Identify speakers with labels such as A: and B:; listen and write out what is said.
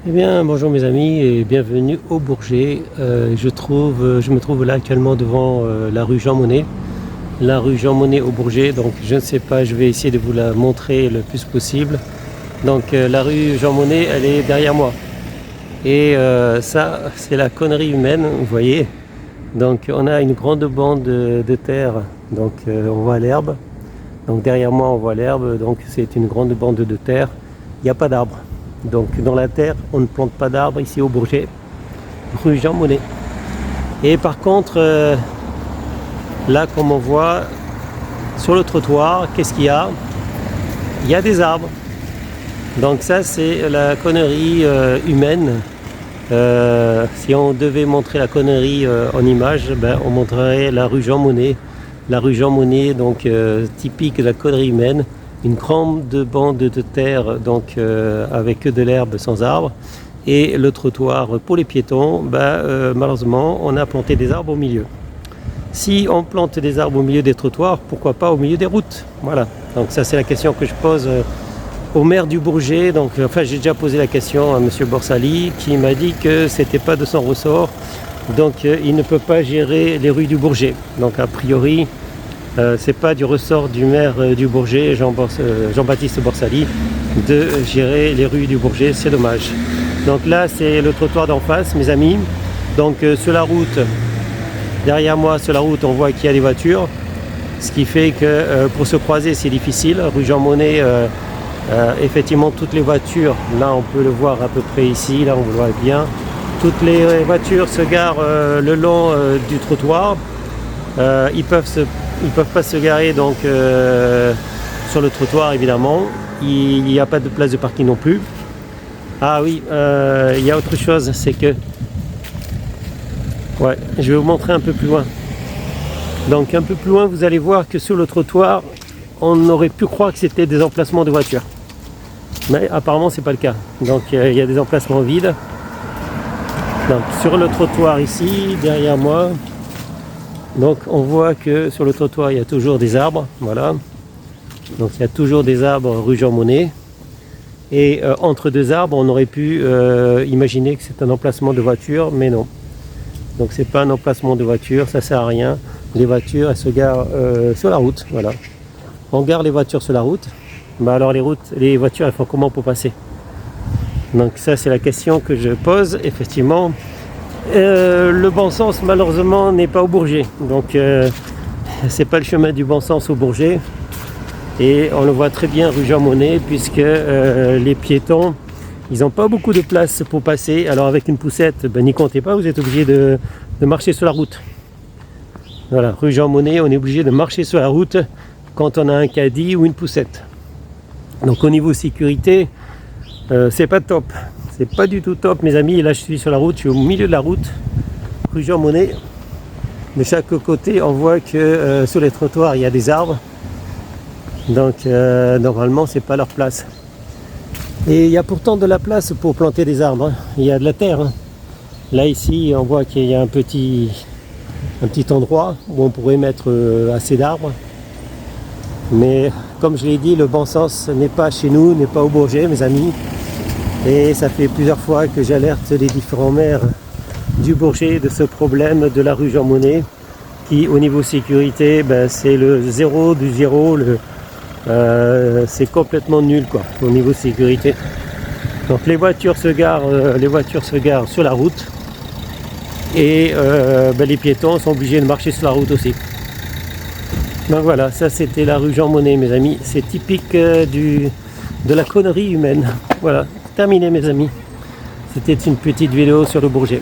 A: Eh bien, bonjour mes amis et bienvenue au Bourget. Je me trouve là actuellement devant la rue Jean Monnet. La rue Jean Monnet au Bourget, donc je ne sais pas, je vais essayer de vous la montrer le plus possible. Donc la rue Jean Monnet, elle est derrière moi. Et ça, c'est la connerie humaine, vous voyez. Donc on a une grande bande de terre, donc on voit l'herbe. Donc derrière moi, on voit l'herbe, donc c'est une grande bande de terre. Il n'y a pas d'arbres. Donc dans la terre, on ne plante pas d'arbres ici au Bourget, rue Jean Monnet. Et par contre, là comme on voit sur le trottoir, qu'est-ce qu'il y a? Il y a des arbres. Donc ça c'est la connerie humaine. Si on devait montrer la connerie en image, ben, on montrerait la rue Jean Monnet. La rue Jean Monnet, donc typique de la connerie humaine. Une grande bande de terre donc avec que de l'herbe sans arbres, et le trottoir pour les piétons, malheureusement on a planté des arbres au milieu. Si on plante des arbres au milieu des trottoirs, pourquoi pas au milieu des routes? Voilà, donc ça c'est la question que je pose au maire du Bourget. Donc enfin j'ai déjà posé la question à monsieur Borsali qui m'a dit que c'était pas de son ressort, donc il ne peut pas gérer les rues du Bourget. Donc a priori c'est pas du ressort du maire du Bourget, Jean-Baptiste Borsali, de gérer les rues du Bourget, c'est dommage. Donc là c'est le trottoir d'en face mes amis. Donc sur la route, derrière moi sur la route on voit qu'il y a des voitures, ce qui fait que pour se croiser c'est difficile. Rue Jean Monnet, effectivement toutes les voitures, là on peut le voir à peu près ici, là on le voit bien, toutes les voitures se garent le long du trottoir. Ils peuvent pas se garer donc sur le trottoir évidemment. Il n'y a pas de place de parking non plus. Ah oui, il y a autre chose, c'est que je vais vous montrer un peu plus loin. Donc un peu plus loin vous allez voir que sur le trottoir on aurait pu croire que c'était des emplacements de voitures, mais apparemment c'est pas le cas. Donc il y a des emplacements vides. Donc sur le trottoir ici derrière moi, donc on voit que sur le trottoir il y a toujours des arbres, voilà. Donc il y a toujours des arbres rue Jean Monnet. Et entre deux arbres on aurait pu imaginer que c'est un emplacement de voiture, mais non. Donc c'est pas un emplacement de voiture, ça sert à rien. Les voitures elles se garent sur la route, voilà. On gare les voitures sur la route, alors les voitures elles font comment pour passer? Donc ça c'est la question que je pose effectivement. Le bon sens malheureusement n'est pas au Bourget, donc c'est pas le chemin du bon sens au Bourget, et on le voit très bien rue Jean Monnet, puisque les piétons ils n'ont pas beaucoup de place pour passer. Alors avec une poussette, n'y comptez pas, vous êtes obligé de marcher sur la route. Voilà, rue Jean Monnet, on est obligé de marcher sur la route quand on a un caddie ou une poussette. Donc au niveau sécurité, c'est pas top. C'est pas du tout top mes amis. Là je suis sur la route, je suis au milieu de la route, rue Jean Monnet. De chaque côté on voit que sur les trottoirs il y a des arbres. Donc normalement c'est pas leur place. Et il y a pourtant de la place pour planter des arbres, hein. Il y a de la terre, hein. Là ici on voit qu'il y a un petit endroit où on pourrait mettre assez d'arbres. Mais comme je l'ai dit, le bon sens n'est pas chez nous, n'est pas au Bourget mes amis. Et ça fait plusieurs fois que j'alerte les différents maires du Bourget de ce problème de la rue Jean Monnet, qui au niveau sécurité, c'est le zéro du zéro, c'est complètement nul quoi, au niveau sécurité. Donc les voitures se garent sur la route, et les piétons sont obligés de marcher sur la route aussi. Donc voilà, ça c'était la rue Jean Monnet mes amis, c'est typique de la connerie humaine. Voilà, terminé mes amis, c'était une petite vidéo sur le Bourget.